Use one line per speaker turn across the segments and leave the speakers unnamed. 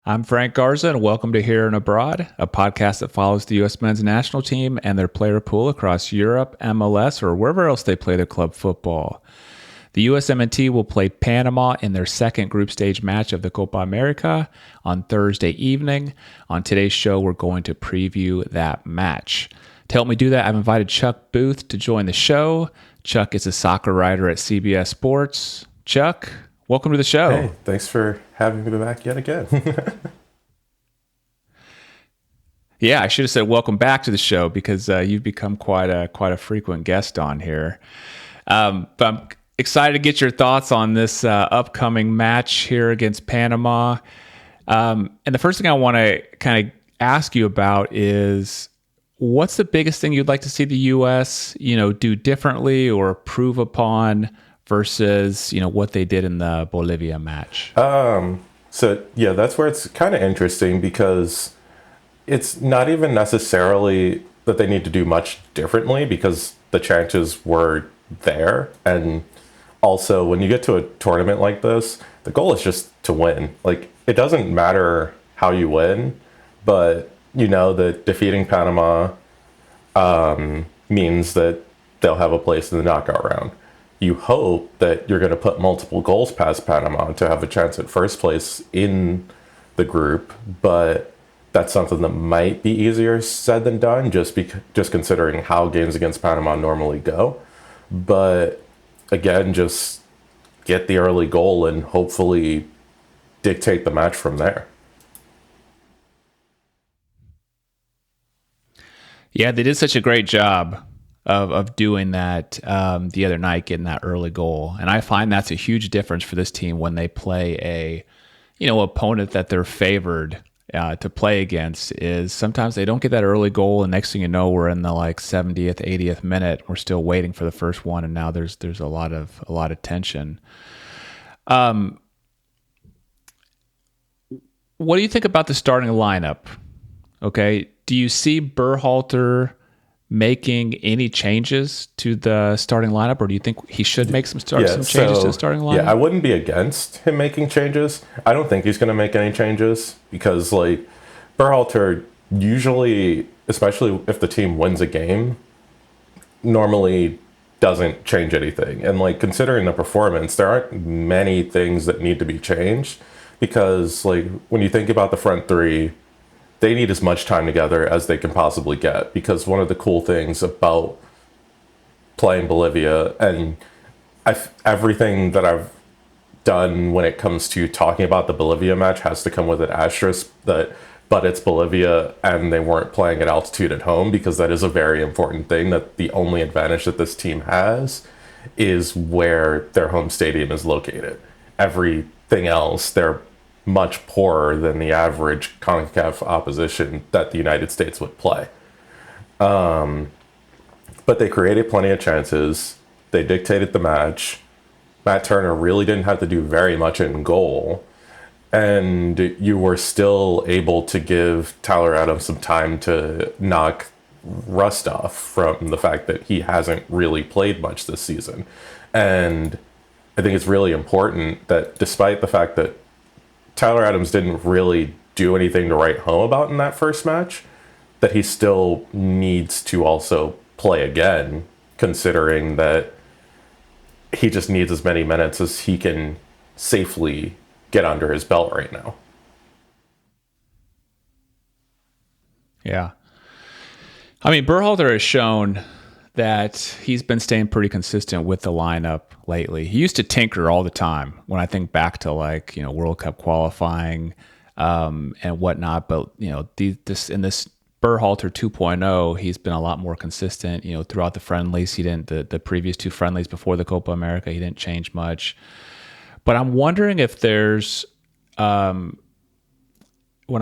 I'm Frank Garza, and welcome to Here and Abroad, a podcast that follows the U.S. men's national team and their player pool across Europe, MLS, or wherever else they play their club football. The USMNT will play Panama in their second group stage match of the Copa America on Thursday evening. On today's show, we're going to preview that match. To help me do that, I've invited Chuck Booth to join the show. Chuck is a soccer writer at CBS Sports. Chuck, welcome to the show.
Hey, thanks for having me back yet again.
Yeah, I should have said welcome back to the show because you've become quite a frequent guest on here. But I'm excited to get your thoughts on this upcoming match here against Panama. And the first thing I want to kind of ask you about is, what's the biggest thing you'd like to see the U.S. do differently or improve upon versus what they did in the Bolivia match?
So yeah, that's where it's kind of interesting because it's not even necessarily that they need to do much differently because the chances were there. And also when you get to a tournament like this, the goal is just to win. Like, it doesn't matter how you win, but that defeating Panama means that they'll have a place in the knockout round. You hope that you're going to put multiple goals past Panama to have a chance at first place in the group, but that's something that might be easier said than done, just considering how games against Panama normally go. But again, just get the early goal and hopefully dictate the match from there.
Yeah, they did such a great job of doing that the other night, getting that early goal. And I find that's a huge difference for this team when they play a opponent that they're favored to play against. Is sometimes they don't get that early goal, and next thing you know, we're in the 70th, 80th minute. We're still waiting for the first one, and now there's a lot of tension. What do you think about the starting lineup? Okay, do you see Berhalter making any changes to the starting lineup, or do you think he should make some changes to the starting lineup?
Yeah, I wouldn't be against him making changes. I don't think he's going to make any changes because, Berhalter usually, especially if the team wins a game, normally doesn't change anything. And, considering the performance, there aren't many things that need to be changed because, when you think about the front three, they need as much time together as they can possibly get, because one of the cool things about playing Bolivia, and everything that I've done when it comes to talking about the Bolivia match has to come with an asterisk, but it's Bolivia and they weren't playing at altitude at home, because that is a very important thing. That the only advantage that this team has is where their home stadium is located. Everything else, they're much poorer than the average CONCACAF opposition that the United States would play. But they created plenty of chances. They dictated the match. Matt Turner really didn't have to do very much in goal. And you were still able to give Tyler Adams some time to knock rust off from the fact that he hasn't really played much this season. And I think it's really important that despite the fact that Tyler Adams didn't really do anything to write home about in that first match, that he still needs to also play again, considering that he just needs as many minutes as he can safely get under his belt right now.
Yeah. I mean, Berhalter has shown that he's been staying pretty consistent with the lineup lately. He used to tinker all the time when I think back to World Cup qualifying and whatnot. But in this Berhalter 2.0, he's been a lot more consistent. Throughout the friendlies, he didn't the previous two friendlies before the Copa America, he didn't change much. But I'm wondering if there's what I'm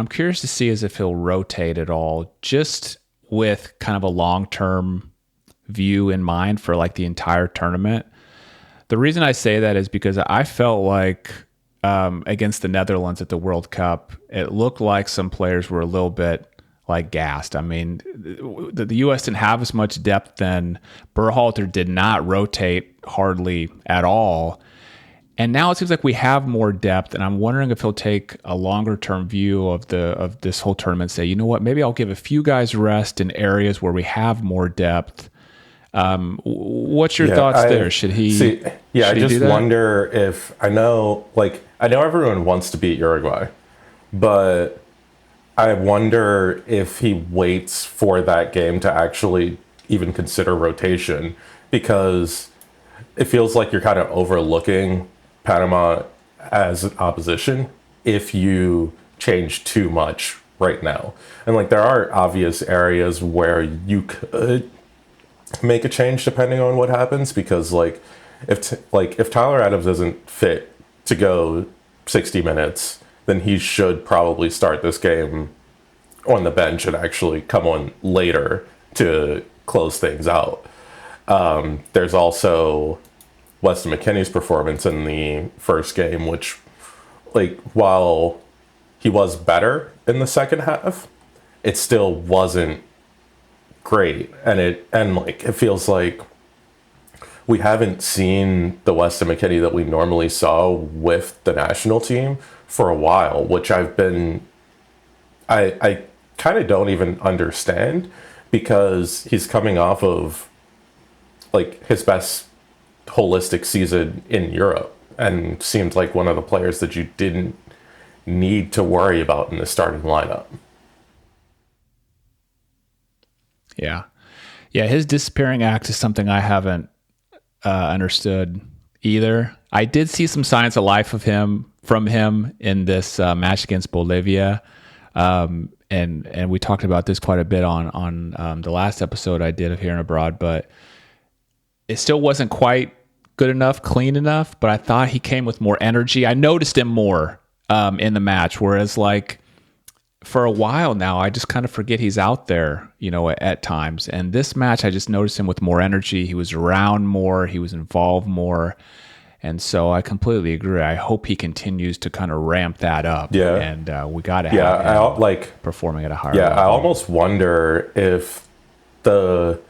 curious to see is if he'll rotate at all, just with kind of a long-term view in mind for the entire tournament. The reason I say that is because I felt like against the Netherlands at the World Cup, it looked like some players were a little bit gassed. I mean, the U.S. didn't have as much depth then. Berhalter did not rotate hardly at all. And now it seems like we have more depth, and I'm wondering if he'll take a longer term view of this whole tournament and say, you know what, maybe I'll give a few guys rest in areas where we have more depth. What's your thoughts there? Should he?
See, yeah,
should
I
he do
just
that?
wonder if I know everyone wants to beat Uruguay, but I wonder if he waits for that game to actually even consider rotation, because it feels like you're kind of overlooking Panama as an opposition if you change too much right now. And like there are obvious areas where you could make a change depending on what happens, because if Tyler Adams isn't fit to go 60 minutes, then he should probably start this game on the bench and actually come on later to close things out. There's also Weston McKennie's performance in the first game, which, like, while he was better in the second half, it still wasn't great. And it feels like we haven't seen the Weston McKennie that we normally saw with the national team for a while, which I kind of don't even understand, because he's coming off of like his best holistic season in Europe and seemed like one of the players that you didn't need to worry about in the starting lineup.
Yeah. Yeah, his disappearing act is something I haven't understood either. I did see some signs of life from him in this match against Bolivia. And we talked about this quite a bit on the last episode I did of Here and Abroad, but it still wasn't quite good enough, clean enough, but I thought he came with more energy. I noticed him more in the match, whereas like for a while now, I just kind of forget he's out there, at times. And this match, I just noticed him with more energy. He was around more. He was involved more. And so I completely agree. I hope he continues to kind of ramp that up.
Yeah.
And we got to have him performing at a higher level.
I almost wonder if the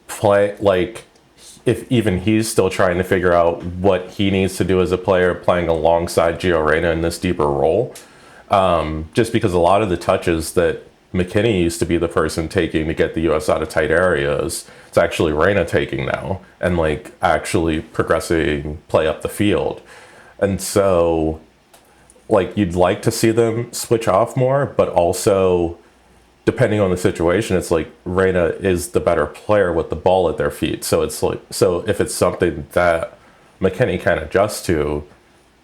play, if even he's still trying to figure out what he needs to do as a player playing alongside Gio Reyna in this deeper role. Just because a lot of the touches that McKennie used to be the person taking to get the U.S. out of tight areas, it's actually Reyna taking now and actually progressing play up the field. And so you'd like to see them switch off more, but also depending on the situation, it's like Reyna is the better player with the ball at their feet. So if it's something that McKennie can adjust to,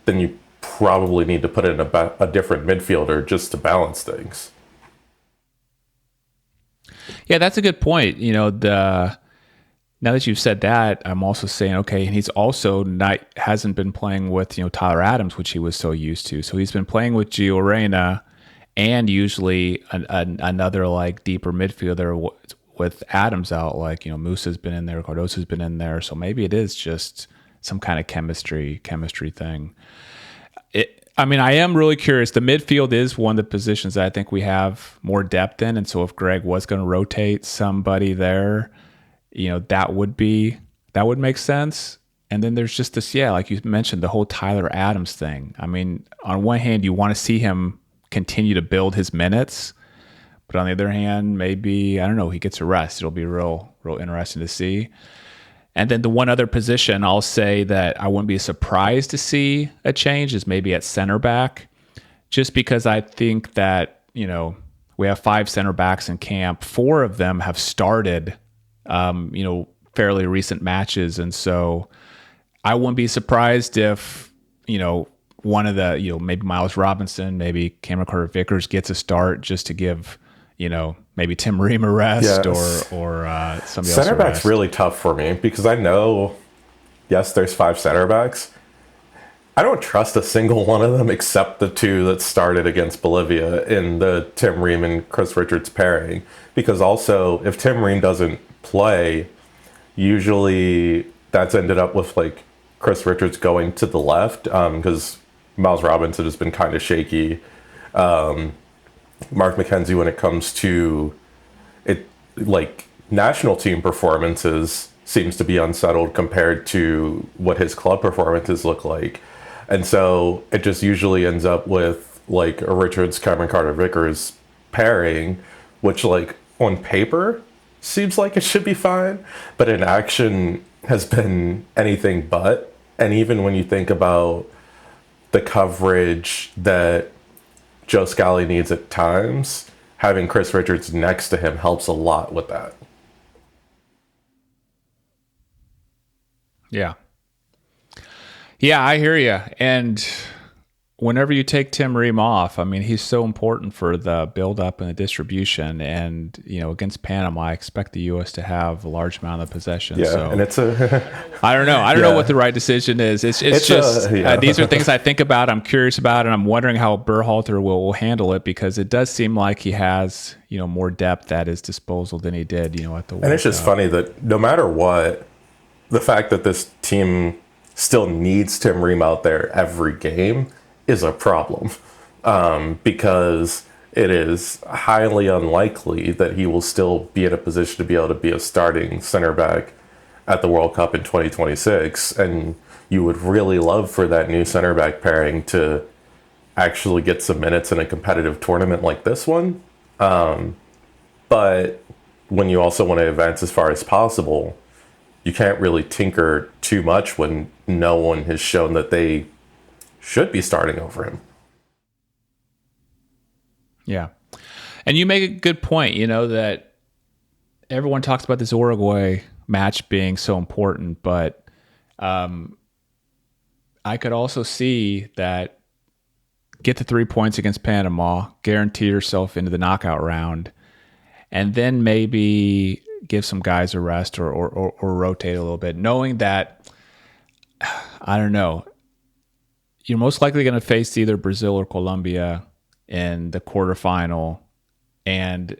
then you probably need to put in a different midfielder just to balance things.
Yeah, that's a good point. Now that you've said that, I'm also saying, okay, and he's also hasn't been playing with, Tyler Adams, which he was so used to. So he's been playing with Gio Reyna and usually another deeper midfielder with Adams out. Musa's been in there, Cardoso's been in there. So maybe it is just some kind of chemistry thing. I am really curious. The midfield is one of the positions that I think we have more depth in. And so if Greg was going to rotate somebody there, that would make sense. And then there's just this, like you mentioned, the whole Tyler Adams thing. On one hand, you want to see him continue to build his minutes. But on the other hand, maybe, I don't know, he gets a rest. It'll be real interesting to see. And then the one other position I'll say that I wouldn't be surprised to see a change is maybe at center back, just because I think that, we have 5 center backs in camp. 4 of them have started, fairly recent matches. And so I wouldn't be surprised if, one of the, maybe Miles Robinson, maybe Cameron Carter-Vickers gets a start just to give, maybe Tim Ream a rest or somebody else.
Center back's really tough for me because I know, yes, there's 5 center backs. I don't trust a single one of them except the 2 that started against Bolivia in the Tim Ream and Chris Richards pairing. Because also, if Tim Ream doesn't play, usually that's ended up with Chris Richards going to the left because Miles Robinson has been kind of shaky. Mark McKenzie, when it comes to it, national team performances, seems to be unsettled compared to what his club performances look like. And so it just usually ends up with like a Richards Cameron Carter Vickers pairing, which like on paper seems like it should be fine, but in action has been anything but. And even when you think about the coverage that Joe Scally needs at times, having Chris Richards next to him helps a lot with that.
Yeah. Yeah, I hear you. And whenever you take Tim Ream off, I mean, he's so important for the build-up and the distribution. And, against Panama, I expect the U.S. to have a large amount of possession.
Yeah,
so
and it's
I don't know. I don't know what the right decision is. It's just these are things I think about, I'm curious about, and I'm wondering how Berhalter will handle it, because it does seem like he has, more depth at his disposal than he did, at the World
And it's just funny that no matter what, the fact that this team still needs Tim Ream out there every game is a problem, because it is highly unlikely that he will still be in a position to be able to be a starting center back at the World Cup in 2026. And you would really love for that new center back pairing to actually get some minutes in a competitive tournament like this one. But when you also want to advance as far as possible, you can't really tinker too much when no one has shown that they should be starting over him.
Yeah. And you make a good point, that everyone talks about this Uruguay match being so important, but I could also see that get the 3 points against Panama, guarantee yourself into the knockout round, and then maybe give some guys a rest or rotate a little bit, knowing that, I don't know, you're most likely going to face either Brazil or Colombia in the quarterfinal. And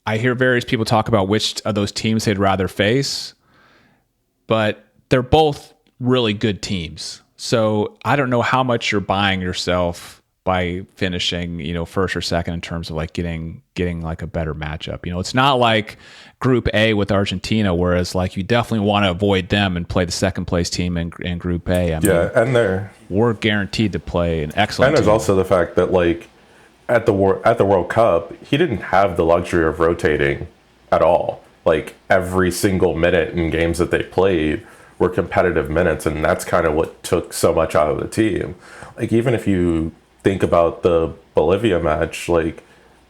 I hear various people talk about which of those teams they'd rather face, but they're both really good teams. So I don't know how much you're buying yourself by finishing, first or second in terms of like getting like a better matchup. It's not like Group A with Argentina, whereas like you definitely want to avoid them and play the second place team in Group A. I mean,
and
we're guaranteed to play an excellent.
And there's
team.
also the fact that like at the World Cup, he didn't have the luxury of rotating at all. Like every single minute in games that they played were competitive minutes, and that's kind of what took so much out of the team. Like even if you think about the Bolivia match, like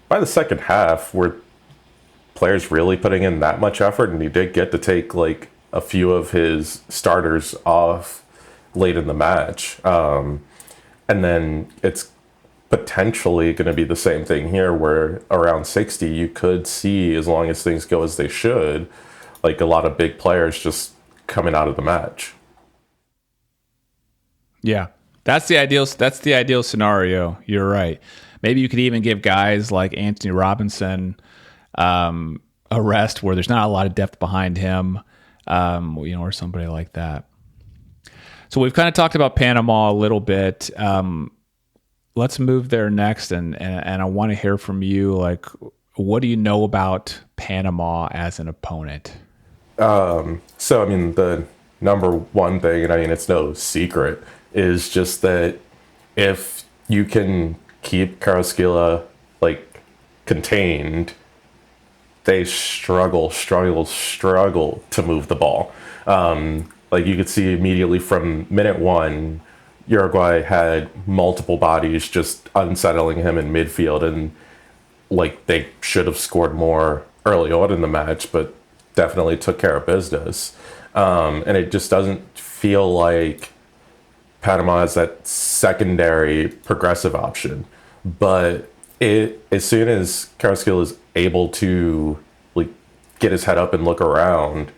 by the second half, were players really putting in that much effort? And he did get to take like a few of his starters off late in the match. And then it's potentially going to be the same thing here, where around 60, you could see, as long as things go as they should, like a lot of big players just coming out of the match.
Yeah. That's the ideal scenario. You're right. Maybe you could even give guys like Anthony Robinson a rest where there's not a lot of depth behind him, or somebody like that. So we've kind of talked about Panama a little bit. Let's move there next, and I want to hear from you. Like, what do you know about Panama as an opponent?
So I mean, the number one thing, and I mean it's no secret, is just that if you can keep Carrasquilla like contained, they struggle to move the ball. Like you could see immediately from minute one, Uruguay had multiple bodies just unsettling him in midfield, and like they should have scored more early on in the match, but definitely took care of business. And it just doesn't feel like Panama has that secondary progressive option. But as soon as Carrasquilla is able to like get his head up and look around,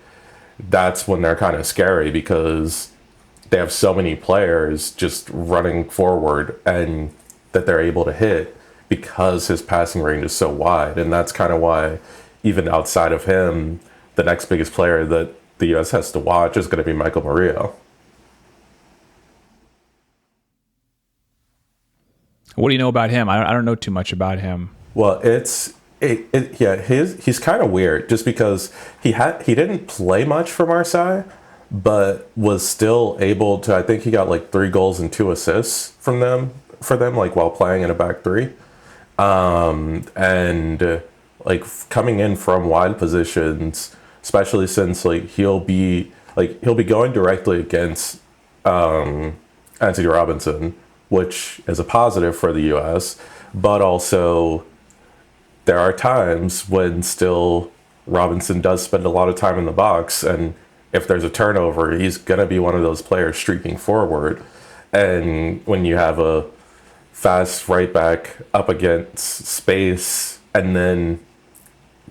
that's when they're kind of scary, because they have so many players just running forward and that they're able to hit, because his passing range is so wide. And that's kind of why, even outside of him, the next biggest player that the U.S. has to watch is going to be Michael Murillo.
What do you know about him? I don't know too much about him.
Well, it's he's kind of weird just because he didn't play much for Marseille, but was still able to. I think he got like 3 goals and 2 assists from them for them, like while playing in a back three, and like coming in from wide positions, especially since he'll be going directly against Anthony Robinson, which is a positive for the U.S., but also there are times when still Robinson does spend a lot of time in the box, and if there's a turnover, he's going to be one of those players streaking forward. And when you have a fast right back up against space, and then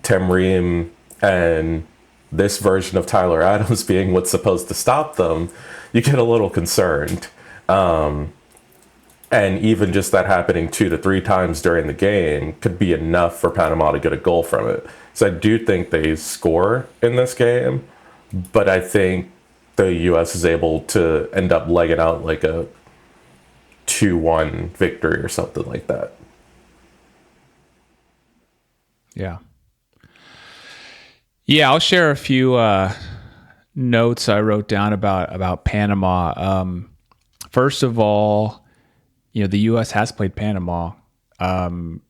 Tim Ream and this version of Tyler Adams being what's supposed to stop them, you get a little concerned. And even just that happening 2 to 3 times during the game could be enough for Panama to get a goal from it. So I do think they score in this game, but I think the U.S. is able to end up legging out like a 2-1 victory or something like that.
Yeah. Yeah, I'll share a few notes I wrote down about Panama. First of all, the U.S. has played Panama in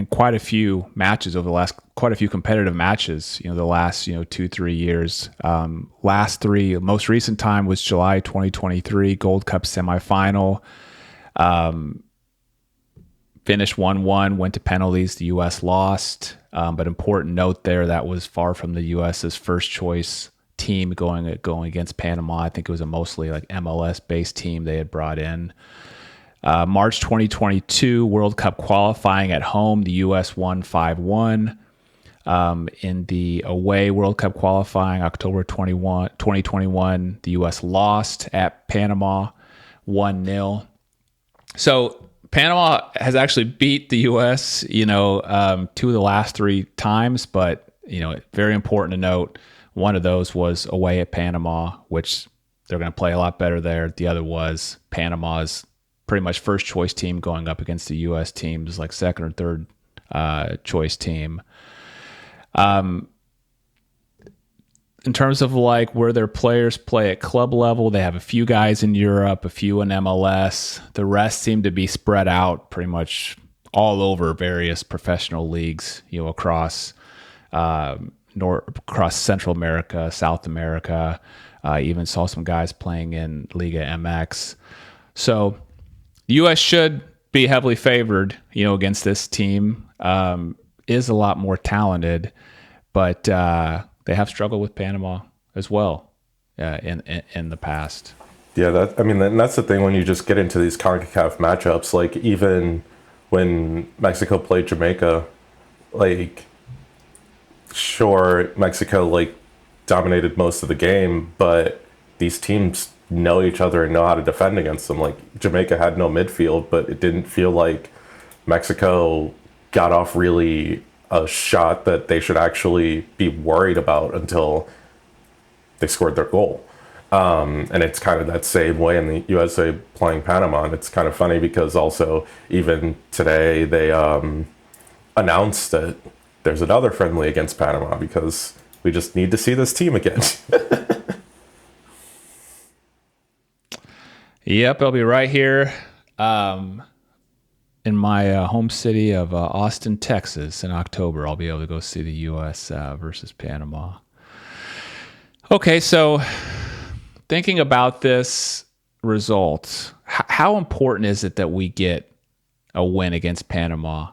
quite a few matches over the last, quite a few competitive matches, the last, 2-3 years. Last three, most recent time was July 2023 Gold Cup semifinal. Finished 1-1, went to penalties. The U.S. lost. But important note there, that was far from the U.S.'s first choice team going against Panama. I think it was a mostly like MLS-based team they had brought in. March 2022 World Cup qualifying at home, the U.S. won 5-1. In the away World Cup qualifying, October 2021, the U.S. lost at Panama 1-0. So Panama has actually beat the U.S., 2 of the last 3 times, but, very important to note, one of those was away at Panama, which they're going to play a lot better there. The other was Panama's pretty much first choice team going up against the U.S. teams, like second or third choice team. In terms of like where their players play at club level, they have a few guys in Europe, a few in MLS. The rest seem to be spread out pretty much all over various professional leagues, across across Central America, South America. Even saw some guys playing in Liga MX. So the U.S. should be heavily favored, against this team. Is a lot more talented, but they have struggled with Panama as well in the past.
Yeah, that's the thing when you just get into these CONCACAF matchups. Like even when Mexico played Jamaica, like sure Mexico like dominated most of the game, but these teams know each other and know how to defend against them. Like Jamaica had no midfield, but it didn't feel like Mexico got off really a shot that they should actually be worried about until they scored their goal. And it's kind of that same way in the USA playing Panama. And it's kind of funny because also even today they announced that there's another friendly against Panama because we just need to see this team again.
Yep, I'll be right here in my home city of Austin, Texas in October. I'll be able to go see the U.S. Versus Panama. Okay, so thinking about this result, how important is it that we get a win against Panama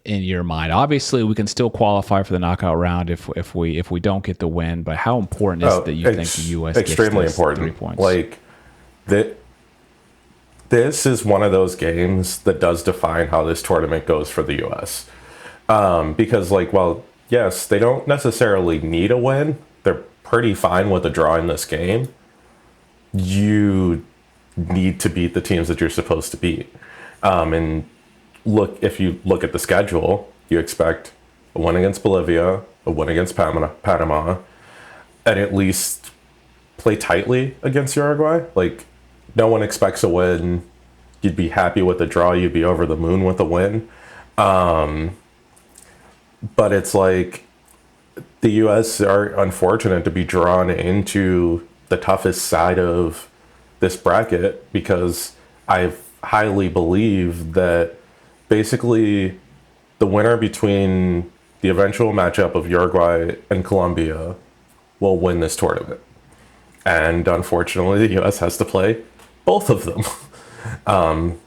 in your mind? Obviously, we can still qualify for the knockout round if we don't get the win, but how important is it that you think the U.S.
extremely
gets
important
3 points?
Like this is one of those games that does define how this tournament goes for the U.S. Because well, yes, they don't necessarily need a win. They're pretty fine with a draw in this game. You need to beat the teams that you're supposed to beat. And if you look at the schedule, you expect a win against Bolivia, a win against Panama, and at least play tightly against Uruguay. Like, no one expects a win. You'd be happy with a draw. You'd be over the moon with a win. But it's like the U.S. are unfortunate to be drawn into the toughest side of this bracket because I highly believe that basically the winner between the eventual matchup of Uruguay and Colombia will win this tournament. And unfortunately, the U.S. has to play both of them,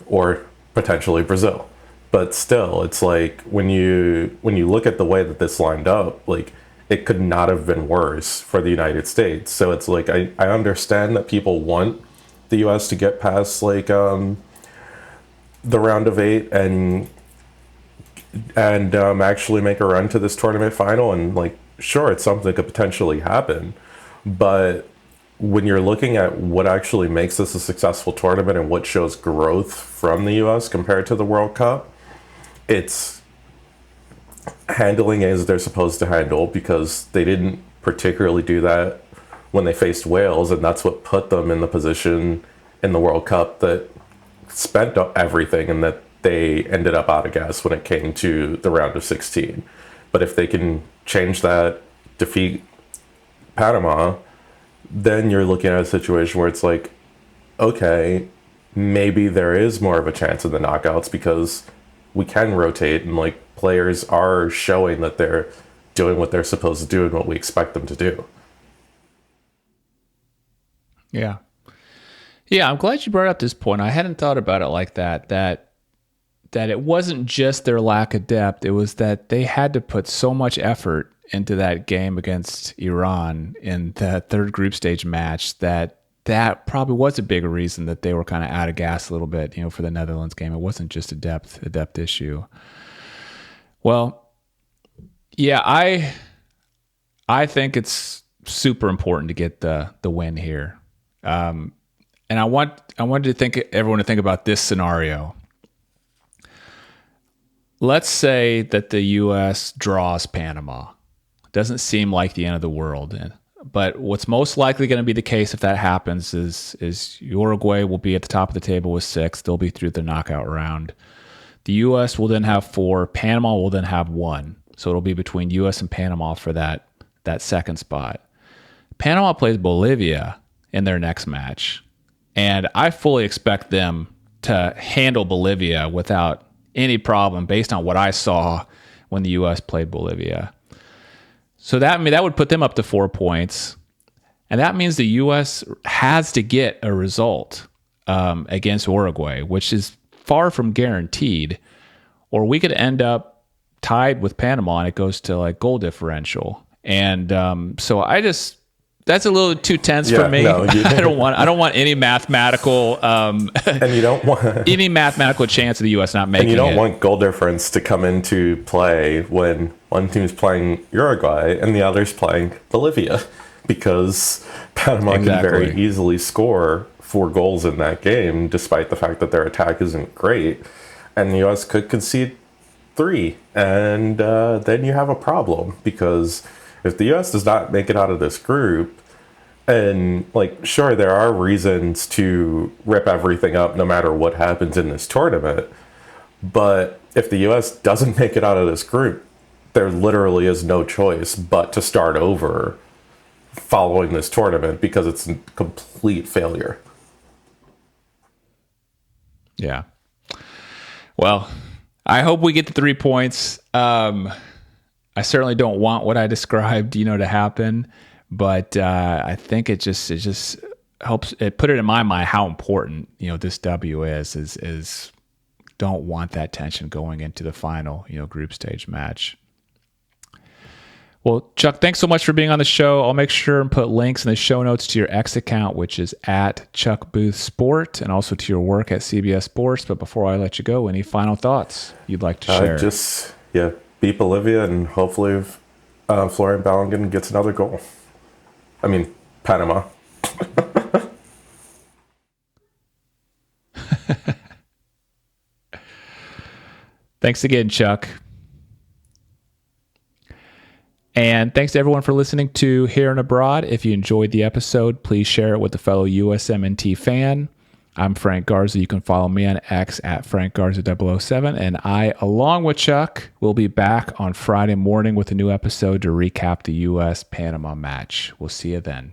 or potentially Brazil. But still, it's like when you look at the way that this lined up, like it could not have been worse for the United States. So it's like I understand that people want the U.S. to get past like the round of 8 and actually make a run to this tournament final. And like, sure, it's something that could potentially happen, but when you're looking at what actually makes this a successful tournament and what shows growth from the U.S. compared to the World Cup, it's handling as they're supposed to handle because they didn't particularly do that when they faced Wales, and that's what put them in the position in the World Cup that spent everything and that they ended up out of gas when it came to the round of 16. But if they can change that, defeat Panama, then you're looking at a situation where it's like, okay, maybe there is more of a chance in the knockouts because we can rotate and like players are showing that they're doing what they're supposed to do and what we expect them to do.
Yeah. Yeah, I'm glad you brought up this point. I hadn't thought about it like that it wasn't just their lack of depth, it was that they had to put so much effort into that game against Iran in the third group stage match that probably was a bigger reason that they were kind of out of gas a little bit, for the Netherlands game. It wasn't just a depth issue. Well, yeah, I think it's super important to get the win here. And I wanted everyone to think about this scenario. Let's say that the U.S. draws Panama. Doesn't seem like the end of the world. But what's most likely going to be the case if that happens is Uruguay will be at the top of the table with 6. They'll be through the knockout round. The U.S. will then have 4. Panama will then have 1. So it'll be between U.S. and Panama for that second spot. Panama plays Bolivia in their next match. And I fully expect them to handle Bolivia without any problem based on what I saw when the U.S. played Bolivia. So that would put them up to 4 points. And that means the U.S. has to get a result against Uruguay, which is far from guaranteed. Or we could end up tied with Panama and it goes to like goal differential. And so that's a little too tense for me. No, I don't want any mathematical and you don't want any mathematical chance of the U.S. not making it.
And you don't want goal difference to come into play when one team's playing Uruguay and the other's playing Bolivia, because Panama can very easily score 4 goals in that game, despite the fact that their attack isn't great, and the U.S. could concede 3, and then you have a problem because if the U.S. does not make it out of this group, and like, sure, there are reasons to rip everything up no matter what happens in this tournament, but if the U.S. doesn't make it out of this group, there literally is no choice but to start over following this tournament because it's a complete failure.
Yeah. Well, I hope we get the 3 points. I certainly don't want what I described, to happen, but I think it just helps. It put it in my mind how important this W is. Don't want that tension going into the final group stage match. Well, Chuck, thanks so much for being on the show. I'll make sure and put links in the show notes to your X account, which is at Chuck Booth Sport, and also to your work at CBS Sports. But before I let you go, any final thoughts you'd like to share?
Beat Bolivia, and hopefully Florian Balogun gets another goal. I mean, Panama.
Thanks again, Chuck. And thanks to everyone for listening to Here and Abroad. If you enjoyed the episode, please share it with a fellow USMNT fan. I'm Frank Garza. You can follow me on X at Frank Garza 007. And I, along with Chuck, will be back on Friday morning with a new episode to recap the U.S. Panama match. We'll see you then.